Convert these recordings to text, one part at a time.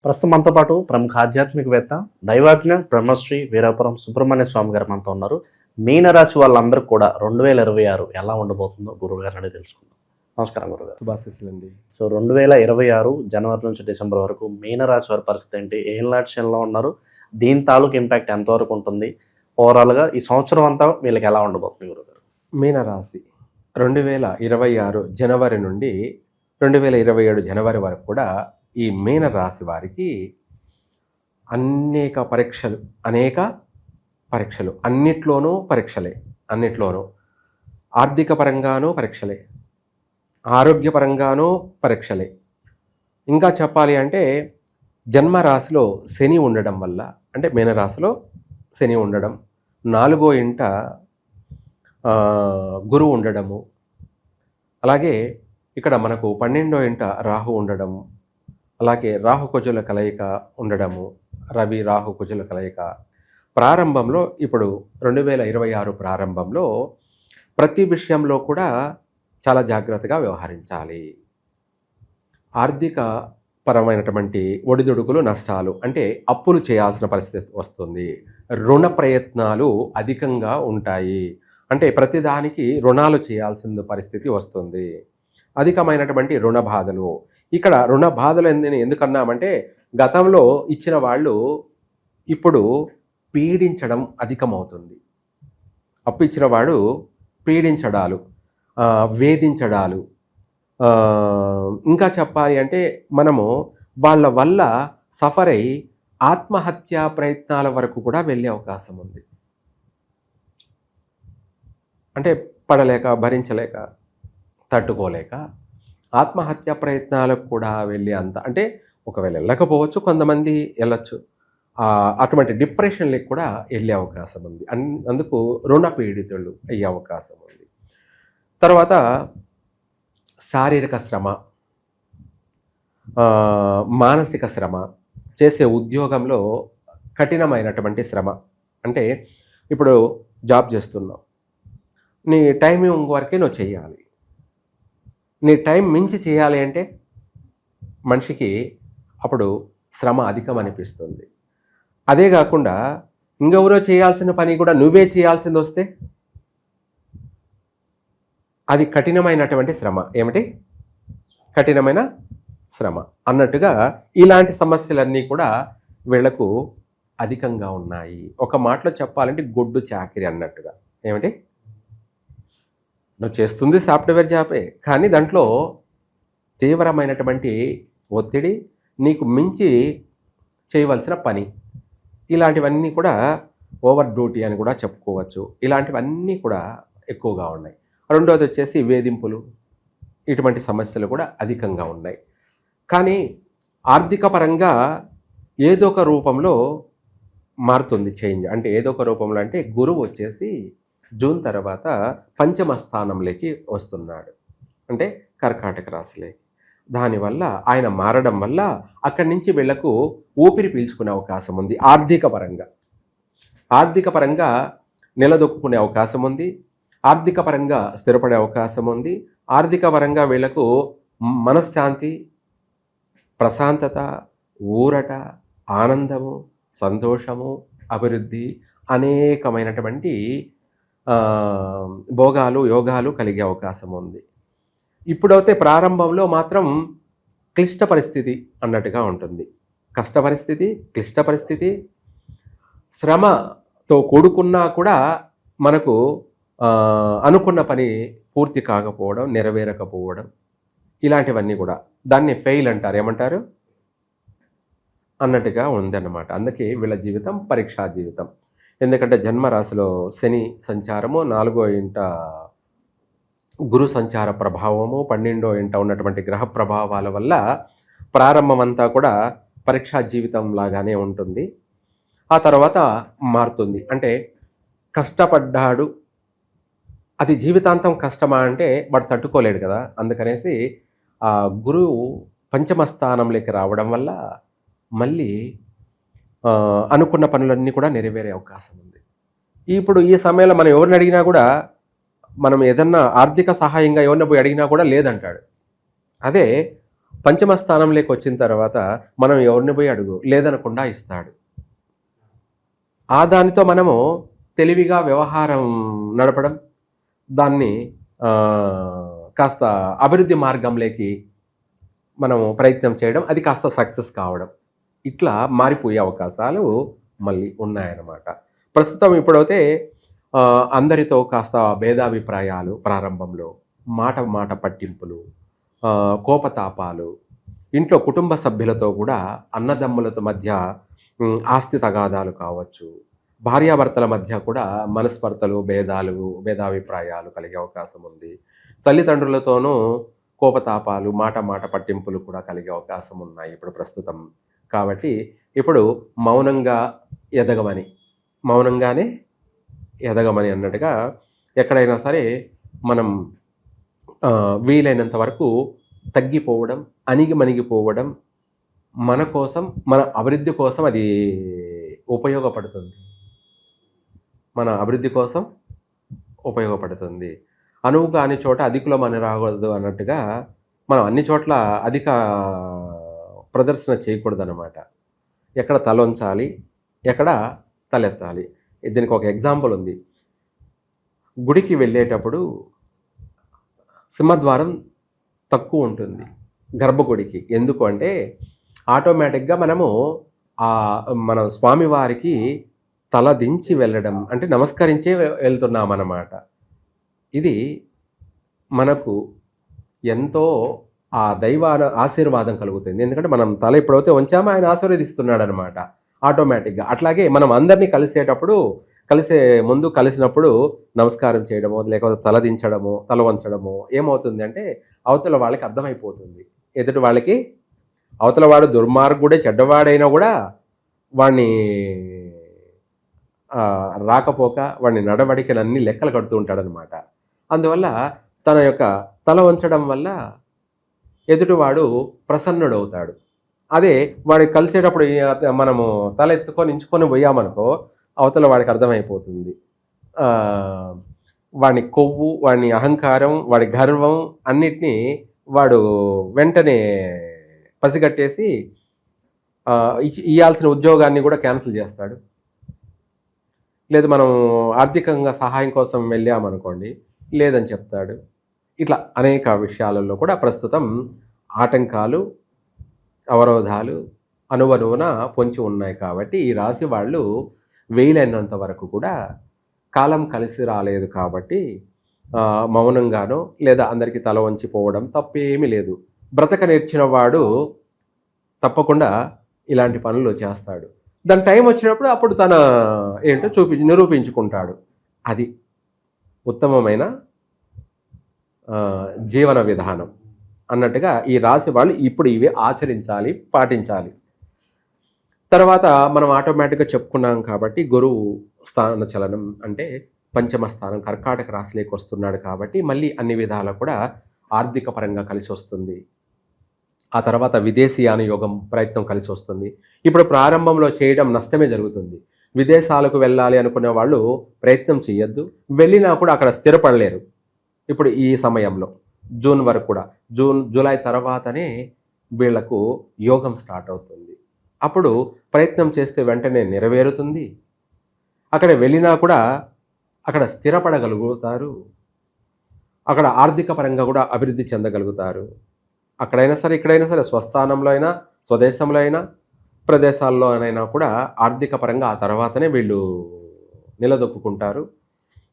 ప్రస్తుతం మనతో పాటు ప్రముఖ ఆధ్యాత్మికవేత్త దైవాజ్ఞ బ్రహ్మశ్రీ వీరాపురం సుబ్రహ్మణ్య స్వామి గారు మనతో ఉన్నారు. మీనరాశి వాళ్ళందరూ కూడా 2026 ఎలా ఉండబోతుందో గురువు గారిని అడిగి తెలుసుకుందాం. నమస్కారం గురుగారు. శుభాశీస్సులండి. సో 2026 జనవరి నుంచి డిసెంబర్ వరకు మీనరాశి వారి పరిస్థితి ఏంటి? ఏళ్ళనాటిలో ఉన్నారు, దీని తాలూకు ఇంపాక్ట్ ఎంతవరకు ఉంటుంది? ఓవరాల్గా ఈ సంవత్సరం అంతా వీళ్ళకి ఎలా ఉండబోతుంది గురుగారు? మీనరాశి 2026 జనవరి నుండి 2027 జనవరి వరకు కూడా ఈ మీనరాశి వారికి అనేక పరీక్షలు అన్నిట్లోనూ ఆర్థిక పరంగానూ పరీక్షలే, ఆరోగ్యపరంగానూ పరీక్షలే. ఇంకా చెప్పాలి అంటే జన్మరాశిలో శని ఉండడం వల్ల, అంటే మీనరాశిలో శని ఉండడం, 4వ ఇంట గురువు ఉండడము, అలాగే ఇక్కడ మనకు 12వ ఇంట రాహు ఉండడము, అలాగే రాహుకుజుల కలయిక ఉండడము, రవి రాహుకుజుల కలయిక ప్రారంభంలో, ఇప్పుడు 2026 ప్రారంభంలో ప్రతి విషయంలో కూడా చాలా జాగ్రత్తగా వ్యవహరించాలి. ఆర్థిక పరమైనటువంటి ఒడిదుడుకులు, నష్టాలు, అంటే అప్పులు చేయాల్సిన పరిస్థితి వస్తుంది. రుణ ప్రయత్నాలు అధికంగా ఉంటాయి, అంటే ప్రతిదానికి రుణాలు చేయాల్సిన పరిస్థితి వస్తుంది. అధికమైనటువంటి రుణ బాధలు. ఇక్కడ రుణ బాధలు ఎందుకన్నామంటే గతంలో ఇచ్చిన వాళ్ళు ఇప్పుడు పీడించడం అధికమవుతుంది. అప్పు ఇచ్చిన వాడు పీడించడాలు, వేధించడాలు, ఇంకా చెప్పాలి అంటే మనము వాళ్ళ వల్ల సఫర్ అయి ఆత్మహత్యా ప్రయత్నాల వరకు కూడా వెళ్ళే అవకాశం ఉంది. అంటే పడలేక, భరించలేక, తట్టుకోలేక ఆత్మహత్య ప్రయత్నాలకు కూడా వెళ్ళే అంత, అంటే ఒకవేళ వెళ్ళకపోవచ్చు, కొంతమంది వెళ్ళచ్చు, అటువంటి డిప్రెషన్లకు కూడా వెళ్ళే అవకాశం ఉంది. అందుకు రుణ పీడితులు అయ్యే అవకాశం ఉంది. తర్వాత శారీరక శ్రమ, మానసిక శ్రమ, చేసే ఉద్యోగంలో కఠినమైనటువంటి శ్రమ. అంటే ఇప్పుడు జాబ్ చేస్తున్నావు, నీ టైమింగ్ వరకే నువ్వు చేయాలి. నీ టైం మించి చేయాలి అంటే మనిషికి అప్పుడు శ్రమ అధికం అనిపిస్తుంది. అదే కాకుండా ఇంకెవరో చేయాల్సిన పని కూడా నువ్వే చేయాల్సింది వస్తే అది కఠినమైనటువంటి శ్రమ. ఏమిటి? కఠినమైన శ్రమ అన్నట్టుగా ఇలాంటి సమస్యలన్నీ కూడా వీళ్లకు అధికంగా ఉన్నాయి. ఒక మాటలో చెప్పాలంటే గొడ్డు చాకిరి అన్నట్టుగా. ఏమిటి? నువ్వు చేస్తుంది సాఫ్ట్వేర్ జాబే, కానీ దాంట్లో తీవ్రమైనటువంటి ఒత్తిడి, నీకు మించి చేయవలసిన పని, ఇలాంటివన్నీ కూడా ఓవర్ డ్యూటీ అని కూడా చెప్పుకోవచ్చు. ఇలాంటివన్నీ కూడా ఎక్కువగా ఉన్నాయి. రెండోది వచ్చేసి వేధింపులు, ఇటువంటి సమస్యలు కూడా అధికంగా ఉన్నాయి. కానీ ఆర్థిక పరంగా ఏదో ఒక రూపంలో మారుతుంది చేంజ్. అంటే ఏదో ఒక రూపంలో అంటే గురువు వచ్చేసి జూన్ తర్వాత పంచమ స్థానంలోకి వస్తున్నాడు, అంటే కర్కాటక రాశిలోకి. దానివల్ల ఆయన మారడం వల్ల అక్కడి నుంచి వీళ్లకు ఊపిరి పీల్చుకునే అవకాశం ఉంది. ఆర్థిక పరంగా నిలదొక్కునే అవకాశం ఉంది. ఆర్థిక పరంగా స్థిరపడే అవకాశం ఉంది. ఆర్థిక పరంగా వీళ్లకు మనశ్శాంతి, ప్రశాంతత, ఊరట, ఆనందము, సంతోషము, అభివృద్ధి, అనేకమైనటువంటి భోగాలు, యోగాలు కలిగే అవకాశం ఉంది. ఇప్పుడైతే ప్రారంభంలో మాత్రం క్లిష్ట పరిస్థితి అన్నట్టుగా ఉంటుంది. కష్ట పరిస్థితి, క్లిష్ట పరిస్థితి, శ్రమతో కూడుకున్నా కూడా మనకు అనుకున్న పని పూర్తి కాకపోవడం, నెరవేరకపోవడం, ఇలాంటివన్నీ కూడా దాన్ని ఫెయిల్ అంటారు. ఏమంటారు అన్నట్టుగా ఉందన్నమాట. అందుకే వీళ్ళ జీవితం పరీక్షా జీవితం. ఎందుకంటే జన్మరాశిలో శని సంచారము, 4వ ఇంట గురు సంచార ప్రభావము, 12వ ఇంట ఉన్నటువంటి గ్రహ ప్రభావాల వల్ల ప్రారంభం అంతా కూడా పరీక్షా జీవితం లాగానే ఉంటుంది. ఆ తర్వాత మారుతుంది. అంటే కష్టపడ్డాడు, అది జీవితాంతం కష్టమా అంటే వాడు తట్టుకోలేడు కదా. అందుకనేసి ఆ గురువు పంచమ స్థానంలోకి రావడం వల్ల మళ్ళీ అనుకున్న పనులన్నీ కూడా నెరవేరే అవకాశం ఉంది. ఇప్పుడు ఈ సమయంలో మనం ఎవరిని అడిగినా కూడా, మనం ఏదన్నా ఆర్థిక సహాయంగా ఎవరిని పోయి అడిగినా కూడా లేదంటాడు. అదే పంచమ స్థానంలోకి వచ్చిన తర్వాత మనం ఎవరిని పోయి అడుగు లేదనకుండా ఇస్తాడు. ఆ దానితో మనము తెలివిగా వ్యవహారం నడపడం, దాన్ని కాస్త అభివృద్ధి మార్గంలోకి మనము ప్రయత్నం చేయడం, అది కాస్త సక్సెస్ కావడం, ఇట్లా మారిపోయే అవకాశాలు మళ్ళీ ఉన్నాయన్నమాట. ప్రస్తుతం ఇప్పుడైతే అందరితో కాస్త భేదాభిప్రాయాలు ప్రారంభంలో, మాట పట్టింపులు, కోపతాపాలు, ఇంట్లో కుటుంబ సభ్యులతో కూడా అన్నదమ్ములతో మధ్య ఆస్తి తగాదాలు కావచ్చు, భార్యాభర్తల మధ్య కూడా మనస్పర్ధలు, భేదాభిప్రాయాలు కలిగే అవకాశం ఉంది. తల్లిదండ్రులతోనూ కోపతాపాలు, మాట పట్టింపులు కూడా కలిగే అవకాశం ఉన్నాయి ఇప్పుడు ప్రస్తుతం. కాబట్టి ఇప్పుడు మౌనంగానే ఎదగమని అన్నట్టుగా ఎక్కడైనా సరే మనం వీలైనంత వరకు తగ్గిపోవడం, అణిగిమణిగిపోవడం, మన కోసం, మన అభివృద్ధి కోసం అది ఉపయోగపడుతుంది. మన అభివృద్ధి కోసం ఉపయోగపడుతుంది. అనువు కాని చోట అధికులం అని రాకూడదు అన్నట్టుగా మనం అన్ని చోట్ల అధిక ప్రదర్శన చేయకూడదు అన్నమాట. ఎక్కడ తలొంచాలి, ఎక్కడ తలెత్తాలి. దీనికి ఒక ఎగ్జాంపుల్ ఉంది. గుడికి వెళ్ళేటప్పుడు సింహద్వారం తక్కువ ఉంటుంది గర్భగుడికి. ఎందుకు అంటే ఆటోమేటిక్గా మన స్వామివారికి తల దించి వెళ్ళడం అంటే నమస్కరించే వెళ్తున్నామన్నమాట. ఇది మనకు ఎంతో ఆ దైవ ఆశీర్వాదం కలుగుతుంది. ఎందుకంటే మనం తల ఎప్పుడైతే వంచామో ఆయన ఆశీర్వదిస్తున్నాడు అనమాట ఆటోమేటిక్గా. అట్లాగే మనం అందరినీ కలిసినప్పుడు నమస్కారం చేయడమో, లేకపోతే తల దించడమో, తల వంచడమో ఏమవుతుంది అంటే అవతల వాళ్ళకి అర్థమైపోతుంది. ఎదుటి వాళ్ళకి అవతల వాడు దుర్మార్గుడే, చెడ్డవాడైనా కూడా వాడిని రాకపోక వాడిని నడవడికలన్నీ లెక్కలు కడుతూ ఉంటాడనమాట. అందువల్ల తన యొక్క తల వంచడం వల్ల ఎదుటివాడు ప్రసన్నుడవుతాడు. అదే వాడికి కలిసేటప్పుడు మనము తల ఎత్తుకొని ఇంచుకొని పోయామనుకో అవతల వాడికి అర్థమైపోతుంది. వాడి కొవ్వు, వాడి అహంకారం, వాడి గర్వం అన్నిటినీ వాడు వెంటనే పసిగట్టేసి ఇవ్వాల్సిన ఉద్యోగాన్ని కూడా క్యాన్సిల్ చేస్తాడు. లేదు మనం ఆర్థికంగా సహాయం కోసం వెళ్ళామనుకోండి, లేదని చెప్తాడు. ఇట్లా అనేక విషయాలలో కూడా ప్రస్తుతం ఆటంకాలు, అవరోధాలు అనువనువున పొంచి ఉన్నాయి. కాబట్టి ఈ రాశి వాళ్ళు వీలైనంత వరకు కూడా కాలం కలిసి రాలేదు కాబట్టి మౌనంగానో లేదా అందరికీ తల వంచిపోవడం తప్పేమీ లేదు. బ్రతక నేర్చిన వాడు తప్పకుండా ఇలాంటి పనులు చేస్తాడు. దాని టైం వచ్చినప్పుడు అప్పుడు తన ఏంటో నిరూపించుకుంటాడు. అది ఉత్తమమైన జీవన విధానం అన్నట్టుగా ఈ రాశి వాళ్ళు ఇప్పుడు ఇవి ఆచరించాలి, పాటించాలి. తర్వాత మనం ఆటోమేటిక్గా చెప్పుకున్నాం కాబట్టి గురువు స్థాన చలనం అంటే పంచమ స్థానం కర్కాటక రాశిలోకి వస్తున్నాడు కాబట్టి మళ్ళీ అన్ని విధాలా కూడా ఆర్థిక పరంగా కలిసి వస్తుంది. ఆ తర్వాత విదేశీయాన యోగం ప్రయత్నం కలిసి వస్తుంది. ఇప్పుడు ప్రారంభంలో చేయడం నష్టమే జరుగుతుంది. విదేశాలకు వెళ్ళాలి అనుకునే వాళ్ళు ప్రయత్నం చేయొద్దు. వెళ్ళినా కూడా అక్కడ స్థిరపడలేరు. ఇప్పుడు ఈ సమయంలో జూన్ వరకు కూడా జూలై తర్వాతనే వీళ్లకు యోగం స్టార్ట్ అవుతుంది. అప్పుడు ప్రయత్నం చేస్తే వెంటనే నెరవేరుతుంది. అక్కడ వెళ్ళినా కూడా అక్కడ స్థిరపడగలుగుతారు. అక్కడ ఆర్థిక పరంగా కూడా అభివృద్ధి చెందగలుగుతారు. అక్కడైనా సరే, ఇక్కడైనా సరే, స్వస్థానంలో అయినా, స్వదేశంలో అయినా, ప్రదేశాల్లోనైనా కూడా ఆర్థిక పరంగా ఆ తర్వాతనే వీళ్ళు నిలదొక్కుంటారు.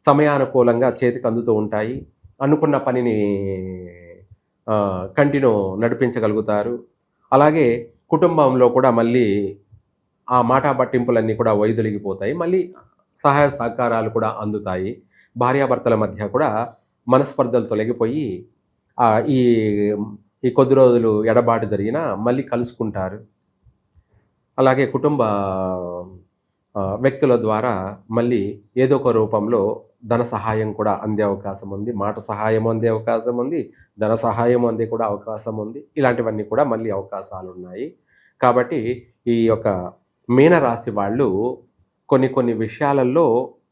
సమయానుకూలంగా చేతికి అందుతూ ఉంటాయి. అనుకున్న పనిని కంటిన్యూ నడిపించగలుగుతారు. అలాగే కుటుంబంలో కూడా మళ్ళీ ఆ మాట పట్టింపులన్నీ కూడా వైదొలిగిపోతాయి. మళ్ళీ సహాయ సహకారాలు కూడా అందుతాయి. భార్యాభర్తల మధ్య కూడా మనస్పర్ధలు తొలగిపోయి ఈ కొద్ది రోజులు ఎడబాటు జరిగినా మళ్ళీ కలుసుకుంటారు. అలాగే కుటుంబ వ్యక్తుల ద్వారా మళ్ళీ ఏదో ఒక రూపంలో ధన సహాయం కూడా అందే అవకాశం ఉంది. మాట సహాయం అందే అవకాశం ఉంది. ధన సహాయం అందే కూడా అవకాశం ఉంది. ఇలాంటివన్నీ కూడా మళ్ళీ అవకాశాలు ఉన్నాయి. కాబట్టి ఈ యొక్క మీనరాశి వాళ్ళు కొన్ని విషయాలలో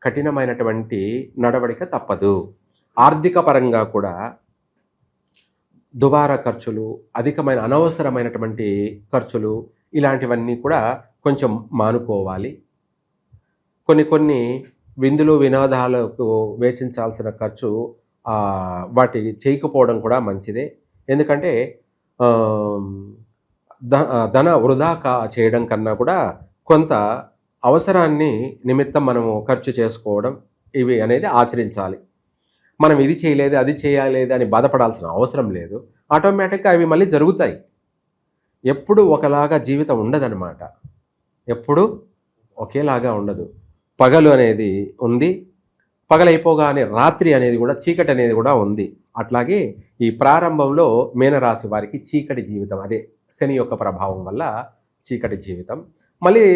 కఠినమైనటువంటి నడవడిక తప్పదు. ఆర్థిక పరంగా కూడా దుబారా ఖర్చులు, అధికమైన అనవసరమైనటువంటి ఖర్చులు ఇలాంటివన్నీ కూడా కొంచెం మానుకోవాలి. కొన్ని విందులు వినోదాలకు వేచించాల్సిన ఖర్చు వాటి చేయకపోవడం కూడా మంచిదే. ఎందుకంటే ధన వృధా చేయడం కన్నా కూడా కొంత అవసరాన్ని నిమిత్తం మనము ఖర్చు చేసుకోవడం ఇవి అనేది ఆచరించాలి. మనం ఇది చేయలేదు అది చేయలేదు అని బాధపడాల్సిన అవసరం లేదు. ఆటోమేటిక్గా అవి మళ్ళీ జరుగుతాయి. ఎప్పుడు ఒకలాగా జీవితం ఉండదన్నమాట. ఎప్పుడు ఒకేలాగా ఉండదు. పగలు అనేది ఉంది, పగలైపోగానే రాత్రి అనేది కూడా, చీకటి అనేది కూడా ఉంది. అట్లాగే ఈ ప్రారంభంలో మీనరాశి వారికి చీకటి జీవితం, అదే శని యొక్క ప్రభావం వల్ల చీకటి జీవితం. మళ్ళీ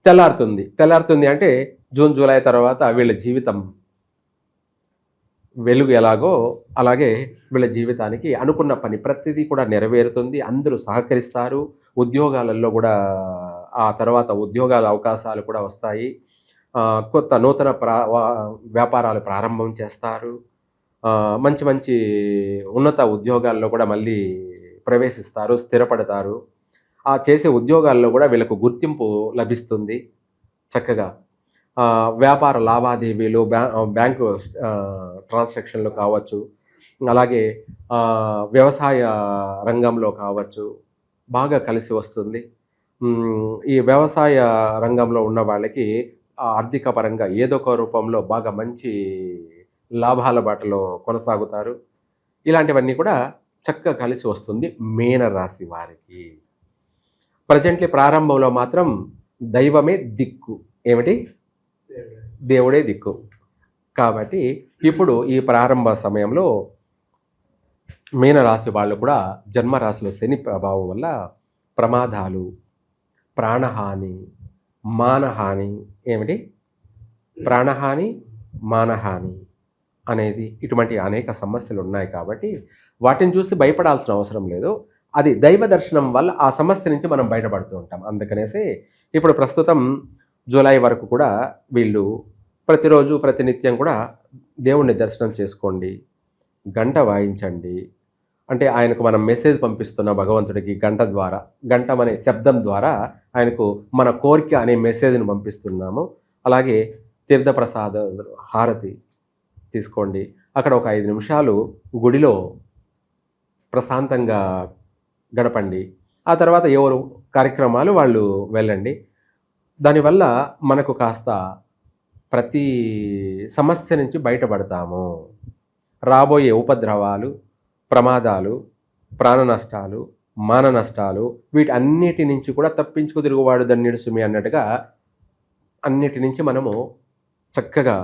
తెల్లారుతుంది అంటే జూన్ జూలై తర్వాత వీళ్ళ జీవితం వెలుగు ఎలాగో అలాగే వీళ్ళ జీవితానికి అనుకున్న పని ప్రతిదీ కూడా నెరవేరుతుంది. అందరూ సహకరిస్తారు. ఉద్యోగాలలో కూడా ఆ తర్వాత ఉద్యోగాల అవకాశాలు కూడా వస్తాయి. కొత్త నూతన వ్యాపారాలు ప్రారంభం చేస్తారు. మంచి మంచి ఉన్నత ఉద్యోగాల్లో కూడా మళ్ళీ ప్రవేశిస్తారు, స్థిరపడతారు. ఆ చేసే ఉద్యోగాల్లో కూడా వీళ్ళకు గుర్తింపు లభిస్తుంది చక్కగా. వ్యాపార లావాదేవీలు, బ్యాంకు ట్రాన్సాక్షన్లు కావచ్చు, అలాగే వ్యవసాయ రంగంలో కావచ్చు, బాగా కలిసి వస్తుంది. ఈ వ్యవసాయ రంగంలో ఉన్న వాళ్ళకి ఆర్థిక పరంగా ఏదో ఒక రూపంలో బాగా మంచి లాభాల బాటలో కొనసాగుతారు. ఇలాంటివన్నీ కూడా చక్కగా కలిసి వస్తుంది మీనరాశి వారికి. ప్రజెంట్లీ ప్రారంభంలో మాత్రం దైవమే దిక్కు. ఏమిటి? దేవుడే దిక్కు. కాబట్టి ఇప్పుడు ఈ ప్రారంభ సమయంలో మీనరాశి వాళ్ళు కూడా జన్మరాశిలో శని ప్రభావం వల్ల ప్రమాదాలు, ప్రాణహాని, మానహాని, ఏమిటి? ప్రాణహాని, మానహాని అనేది ఇటువంటి అనేక సమస్యలు ఉన్నాయి. కాబట్టి వాటిని చూసి భయపడాల్సిన అవసరం లేదు. అది దైవ దర్శనం వల్ల ఆ సమస్య నుంచి మనం బయటపడుతూ ఉంటాం. అందుకనేసి ఇప్పుడు ప్రస్తుతం జూలై వరకు కూడా వీళ్ళు ప్రతిరోజు ప్రతినిత్యం కూడా దేవుణ్ణి దర్శనం చేసుకోండి, గంట వాయించండి. అంటే ఆయనకు మనం మెసేజ్ పంపిస్తున్న భగవంతుడికి గంట ద్వారా, గంటం అనే శబ్దం ద్వారా ఆయనకు మన కోరిక అనే మెసేజ్ని పంపిస్తున్నాము. అలాగే తీర్థప్రసాద హారతి తీసుకోండి. అక్కడ ఒక 5 నిమిషాలు గుడిలో ప్రశాంతంగా గడపండి. ఆ తర్వాత ఎవరు కార్యక్రమాలు వాళ్ళు వెళ్ళండి. దానివల్ల మనకు కాస్త ప్రతి సమస్య నుంచి బయటపడతాము. రాబోయే ఉపద్రవాలు, ప్రమాదాలు, ప్రాణ నష్టాలు, మాన నష్టాలు, వీటన్నిటి నుంచి కూడా తప్పించుకు తిరుగువాడు ధన్యుడు సుమి అన్నట్టుగా అన్నిటి నుంచి మనము చక్కగా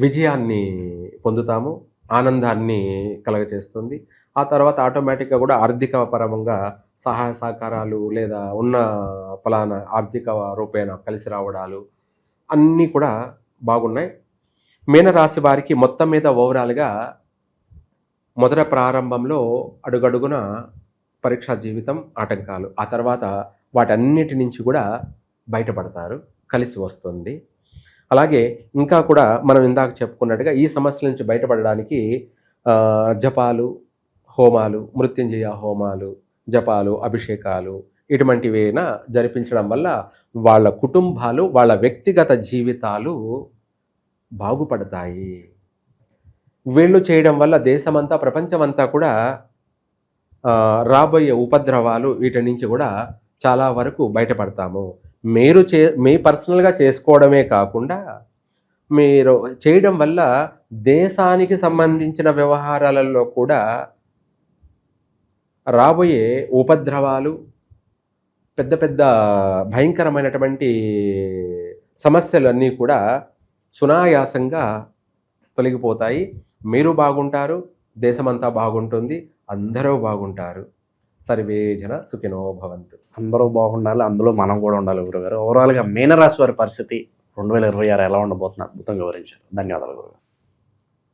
విజయాన్ని పొందుతాము, ఆనందాన్ని కలగచేస్తుంది. ఆ తర్వాత ఆటోమేటిక్గా కూడా ఆర్థిక పరంగా సహాయ సహకారాలు లేదా ఉన్న ఫలానా ఆర్థిక రూపేణ కలిసి రావడాలు అన్నీ కూడా బాగున్నాయి. మీనరాశి వారికి మొత్తం మీద ఓవరాల్గా మొదట ప్రారంభంలో అడుగడుగున పరీక్షా జీవితం, ఆటంకాలు, ఆ తర్వాత వాటన్నిటి నుంచి కూడా బయటపడతారు, కలిసి వస్తుంది. అలాగే ఇంకా కూడా మనం ఇందాక చెప్పుకున్నట్టుగా ఈ సమస్యల నుంచి బయటపడడానికి జపాలు, హోమాలు, మృత్యుంజయ హోమాలు, జపాలు, అభిషేకాలు ఇటువంటివైనా జరిపించడం వల్ల వాళ్ళ కుటుంబాలు, వాళ్ళ వ్యక్తిగత జీవితాలు బాగుపడతాయి. వీళ్ళు చేయడం వల్ల దేశమంతా, ప్రపంచమంతా కూడా రాబోయే ఉపద్రవాలు వీటి నుంచి కూడా చాలా వరకు బయటపడతాము. మీ పర్సనల్గా చేసుకోవడమే కాకుండా మీరు చేయడం వల్ల దేశానికి సంబంధించిన వ్యవహారాలలో కూడా రాబోయే ఉపద్రవాలు, పెద్ద పెద్ద భయంకరమైనటువంటి సమస్యలన్నీ కూడా సునాయాసంగా తొలగిపోతాయి. మీరు బాగుంటారు, దేశమంతా బాగుంటుంది, అందరూ బాగుంటారు. సర్వే జన సుఖినో భవంతు. అందరూ బాగుండాలి, అందులో మనం కూడా ఉండాలి. గురుగారు, ఓవరాల్గా మీనరాశి వారి పరిస్థితి 2026 ఎలా ఉండబోతుంది అద్భుతంగా వివరించారు. ధన్యవాదాలు గురుగారు.